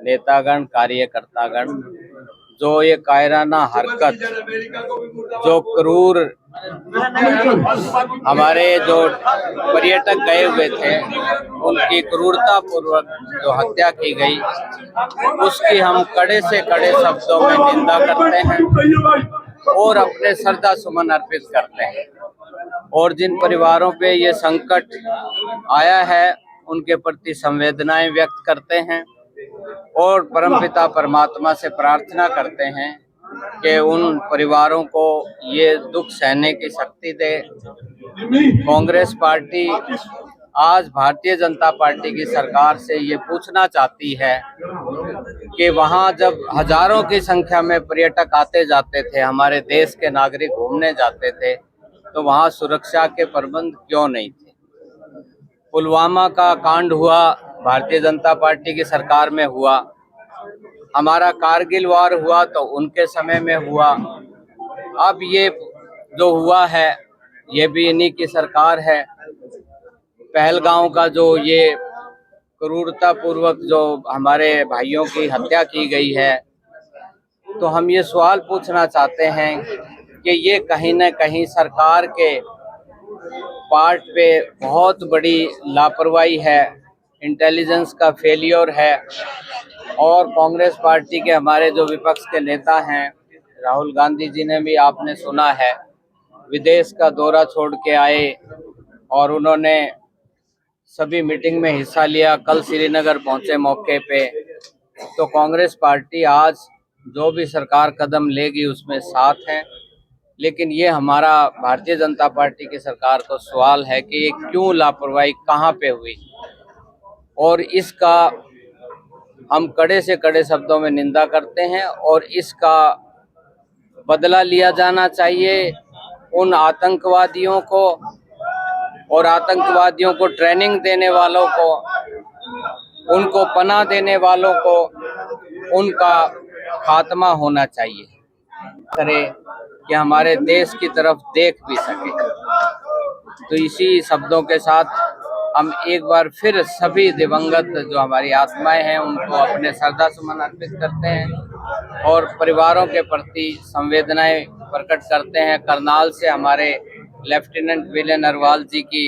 नेतागण, कार्यकर्तागण, जो ये कायराना हरकत, जो क्रूर हमारे जो पर्यटक गए हुए थे उनकी क्रूरता पूर्वक जो हत्या की गई, उसकी हम कड़े से कड़े शब्दों में निंदा करते हैं और अपने श्रद्धा सुमन अर्पित करते हैं। और जिन परिवारों पे ये संकट आया है उनके प्रति संवेदनाएं व्यक्त करते हैं और परमपिता परमात्मा से प्रार्थना करते हैं कि उन परिवारों को ये दुख सहने की शक्ति दे। कांग्रेस पार्टी आज भारतीय जनता पार्टी की सरकार से ये पूछना चाहती है कि वहाँ जब हजारों की संख्या में पर्यटक आते जाते थे, हमारे देश के नागरिक घूमने जाते थे, तो वहाँ सुरक्षा के प्रबंध क्यों नहीं थे। पुलवामा का कांड हुआ, भारतीय जनता पार्टी की सरकार में हुआ। हमारा कारगिल वार हुआ तो उनके समय में हुआ। अब ये जो हुआ है ये भी इन्हीं की सरकार है। पहलगांव का जो ये क्रूरता पूर्वक जो हमारे भाइयों की हत्या की गई है, तो हम ये सवाल पूछना चाहते हैं कि ये कहीं न कहीं सरकार के पार्ट पे बहुत बड़ी लापरवाही है, इंटेलिजेंस का फेलियर है। और कांग्रेस पार्टी के हमारे जो विपक्ष के नेता हैं, राहुल गांधी जी ने भी आपने सुना है, विदेश का दौरा छोड़ के आए और उन्होंने सभी मीटिंग में हिस्सा लिया। कल श्रीनगर पहुंचे मौके पे। तो कांग्रेस पार्टी आज जो भी सरकार कदम लेगी उसमें साथ है, लेकिन ये हमारा भारतीय जनता पार्टी की सरकार को सवाल है कि ये क्यों लापरवाही कहाँ पे हुई, और इसका हम कड़े से कड़े शब्दों में निंदा करते हैं और इसका बदला लिया जाना चाहिए। उन आतंकवादियों को और आतंकवादियों को ट्रेनिंग देने वालों को, उनको पनाह देने वालों को, उनका खात्मा होना चाहिए, करे कि हमारे देश की तरफ देख भी सके। तो इसी शब्दों के साथ हम एक बार फिर सभी दिवंगत जो हमारी आत्माएं हैं उनको अपने श्रद्धा सुमन अर्पित करते हैं और परिवारों के प्रति संवेदनाएं प्रकट करते हैं। करनाल से हमारे लेफ्टिनेंट विजय नरवाल जी की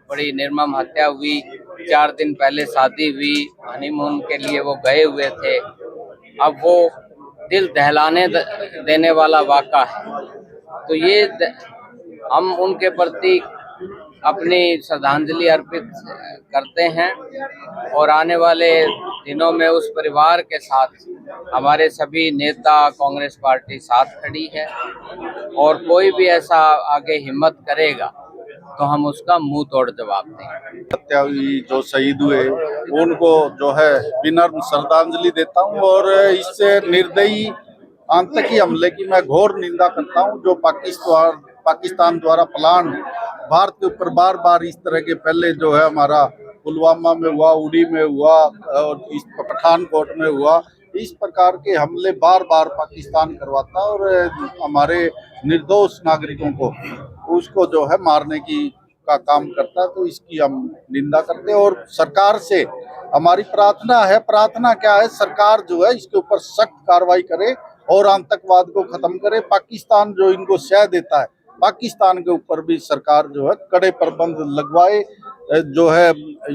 बड़ी निर्मम हत्या हुई। 4 दिन पहले शादी हुई, हनीमून के लिए वो गए हुए थे। अब वो दिल दहलाने देने वाला वाक़ा है। तो ये हम उनके प्रति अपनी श्रद्धांजलि अर्पित करते हैं और आने वाले दिनों में उस परिवार के साथ हमारे सभी नेता, कांग्रेस पार्टी साथ खड़ी है और कोई भी ऐसा आगे हिम्मत करेगा तो हम उसका मुंह तोड़ जवाब देंगे। हत्या हुई जो शहीद हुए उनको जो है विनम्र श्रद्धांजलि देता हूं और इससे निर्दयी आतंकी हमले की मैं घोर निंदा करता हूं, जो पाकिस्तान द्वारा प्लान भारत के ऊपर बार बार इस तरह के पहले जो है हमारा पुलवामा में हुआ, उड़ी में हुआ और इस पठानकोट में हुआ, इस प्रकार के हमले बार बार पाकिस्तान करवाता और हमारे निर्दोष नागरिकों को उसको जो है मारने की का काम करता है। तो इसकी हम निंदा करते हैं और सरकार से हमारी प्रार्थना है। प्रार्थना क्या है, सरकार जो है इसके ऊपर सख्त कार्रवाई करे और आतंकवाद को खत्म करे। पाकिस्तान जो इनको शह देता है, पाकिस्तान के ऊपर भी सरकार जो है कड़े प्रबंध लगवाए। जो है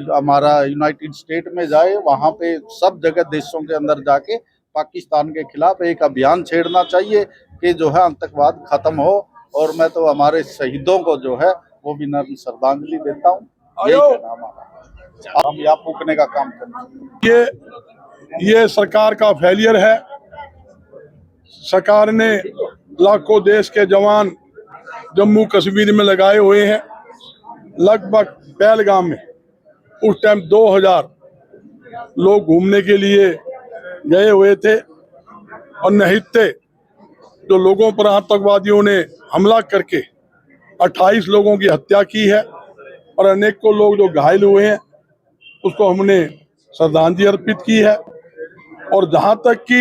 हमारा यूनाइटेड स्टेट में जाए, वहाँ पे सब जगह देशों के अंदर जाके पाकिस्तान के खिलाफ एक अभियान छेड़ना चाहिए कि जो है आतंकवाद खत्म हो। और मैं तो हमारे शहीदों को जो है वो भी नर्म श्रद्धांजलि देता हूँ। हम यहाँ फूकने का काम करें। ये सरकार का फेलियर है। सरकार ने लाखों देश के जवान जम्मू कश्मीर में लगाए हुए हैं। लगभग पहलगाम में उस टाइम 2000 लोग घूमने के लिए गए हुए थे और निहत्थे जो लोगों पर आतंकवादियों ने हमला करके 28 लोगों की हत्या की है और अनेकों लोग जो घायल हुए हैं उसको हमने श्रद्धांजलि अर्पित की है। और जहां तक कि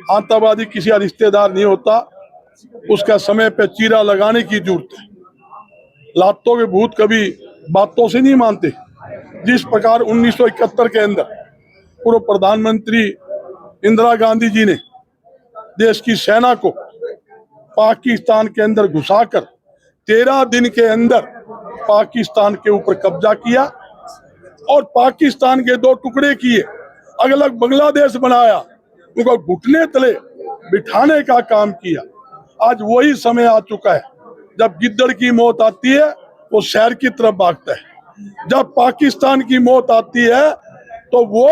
आतंकवादी किसी का रिश्तेदार नहीं होता, उसका समय पे चीरा लगाने की जरूरत है। लातों के भूत कभी बातों से नहीं मानते। जिस प्रकार 1971 के अंदर पूर्व प्रधानमंत्री इंदिरा गांधी जी ने देश की सेना को पाकिस्तान के अंदर घुसाकर 13 दिन के अंदर पाकिस्तान के ऊपर कब्जा किया और पाकिस्तान के 2 टुकड़े किए, अलग अलग बांग्लादेश बनाया, उनको घुटने तले बिठाने का काम किया। आज वही समय आ चुका है जब गिद्दड़ की मौत आती है वो शहर की तरफ भागता है, जब पाकिस्तान की मौत आती है तो वो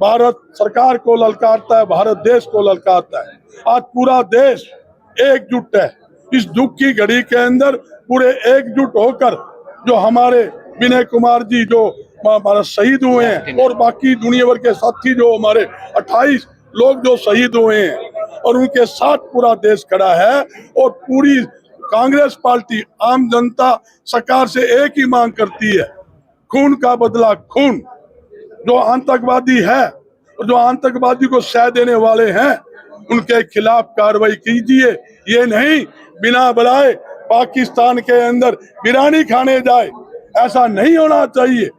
भारत सरकार को ललकारता है, भारत देश को ललकारता है। आज पूरा देश एकजुट है। इस दुख की घड़ी के अंदर पूरे एकजुट होकर जो हमारे विनय कुमार जी जो हमारे शहीद हुए हैं और बाकी दुनिया भर के साथी जो हमारे 28 लोग जो शहीद हुए हैं और उनके साथ पूरा देश खड़ा है। और पूरी कांग्रेस पार्टी आम जनता सरकार से एक ही मांग करती है, खून का बदला खून। जो आतंकवादी है और जो आतंकवादी को शह देने वाले हैं उनके खिलाफ कार्रवाई कीजिए। ये नहीं बिना बुलाए पाकिस्तान के अंदर बिरयानी खाने जाए, ऐसा नहीं होना चाहिए।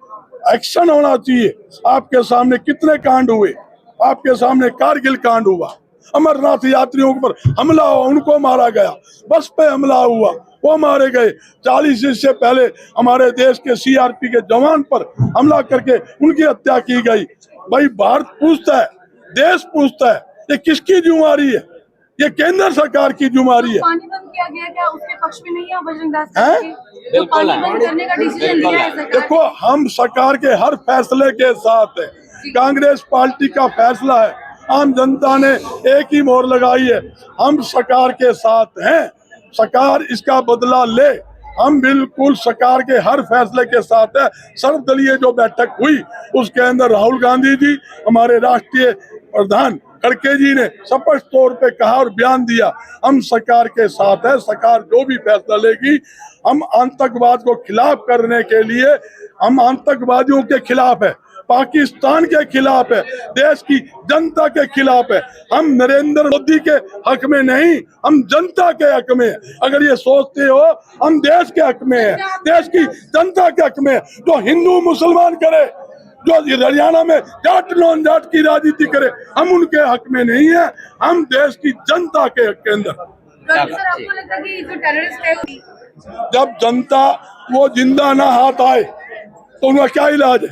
एक्शन होना चाहिए। आपके सामने कितने कांड हुए, आपके सामने कारगिल कांड हुआ, अमरनाथ यात्रियों पर हमला हुआ, उनको मारा गया, बस पे हमला हुआ, वो मारे गए। 40 से पहले हमारे देश के सीआरपी के जवान पर हमला करके उनकी हत्या की गई। भाई भारत पूछता है, देश पूछता है, ये किसकी जिम्मेदारी है? ये केंद्र सरकार की जिम्मेदारी है। पानी बंद किया गया, क्या उसके पक्ष में नहीं है बजरंग दास जी? पानी बंद करने का डिसीजन लिया है सरकार। देखो हम सरकार के हर फैसले के साथ है। कांग्रेस पार्टी का फैसला है, आम जनता ने एक ही मोहर लगाई है, हम सरकार के साथ हैं। सरकार इसका बदला ले, हम बिल्कुल सरकार के हर फैसले के साथ है। सर्वदलीय जो बैठक हुई उसके अंदर राहुल गांधी जी, हमारे राष्ट्रीय प्रधान खड़गे जी ने स्पष्ट तौर पे कहा और बयान दिया, हम सरकार के साथ है। सरकार जो भी फैसला लेगी, हम आतंकवाद को खिलाफ करने के लिए, हम आतंकवादियों के खिलाफ है, पाकिस्तान के खिलाफ है, देश की जनता के खिलाफ है। हम नरेंद्र मोदी के हक में नहीं, हम जनता के हक में है। अगर ये सोचते हो हम देश के हक में है, देश की जनता के हक में है, तो हिंदू मुसलमान करे, जो हरियाणा में जाट नॉन जाट की राजनीति करे, हम उनके हक में नहीं है, हम देश की जनता के हक के अंदर। सर आपको लगता है कि जो टेररिस्ट है जब जनता वो जिंदा ना हाथ आए तो उनका क्या इलाज है?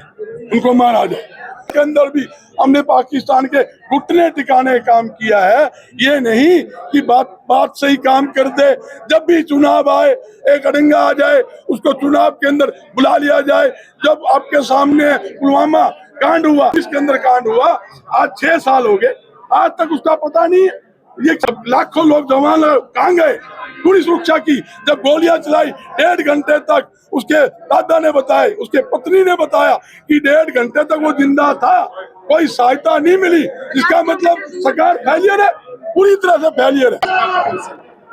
उनको मारा जाए। के अंदर भी हमने पाकिस्तान के घुटने टिकाने काम किया है। ये नहीं कि बात सही काम कर दे, जब भी चुनाव आए एक अड़ंगा आ जाए उसको चुनाव के अंदर बुला लिया जाए। जब आपके सामने पुलवामा कांड हुआ, इसके अंदर कांड हुआ, आज 6 साल हो गए, आज तक उसका पता नहीं है। ये सब लाखों लोग जवान कहाँ गए? पूरी सुरक्षा की, जब गोलियां चलाई 1.5 घंटे तक, उसके दादा ने बताया, उसके पत्नी ने बताया कि 1.5 घंटे तक वो जिंदा था, कोई सहायता नहीं मिली। इसका मतलब सरकार फेलियर है, पूरी तरह से फेलियर है।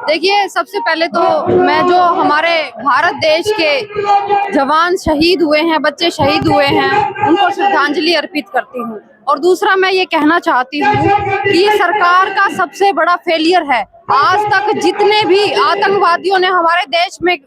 देखिए, सबसे पहले तो मैं जो हमारे भारत देश के जवान शहीद हुए हैं, बच्चे शहीद हुए हैं, उनको श्रद्धांजलि अर्पित करती हूँ। और दूसरा मैं ये कहना चाहती हूँ कि ये सरकार का सबसे बड़ा फेलियर है। आज तक जितने भी आतंकवादियों ने हमारे देश में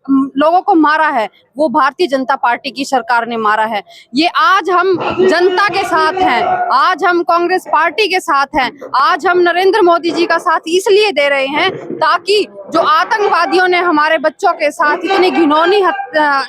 लोगों को मारा है वो भारतीय जनता पार्टी की सरकार ने मारा है। ये आज हम जनता के साथ हैं, आज हम कांग्रेस पार्टी के साथ हैं, आज हम नरेंद्र मोदी जी का साथ इसलिए दे रहे हैं ताकि जो आतंकवादियों ने हमारे बच्चों के साथ इतनी घिनौनी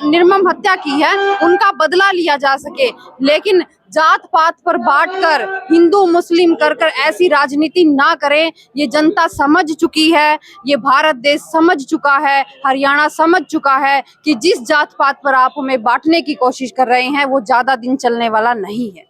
निर्मम हत्या की है उनका बदला लिया जा सके। लेकिन जात पात पर बांटकर, हिंदू मुस्लिम कर ऐसी राजनीति ना करें। ये जनता समझ चुकी है, ये भारत देश समझ चुका है, हरियाणा समझ चुका है कि जिस जात पात पर आप हमें बांटने की कोशिश कर रहे हैं वो ज्यादा दिन चलने वाला नहीं है।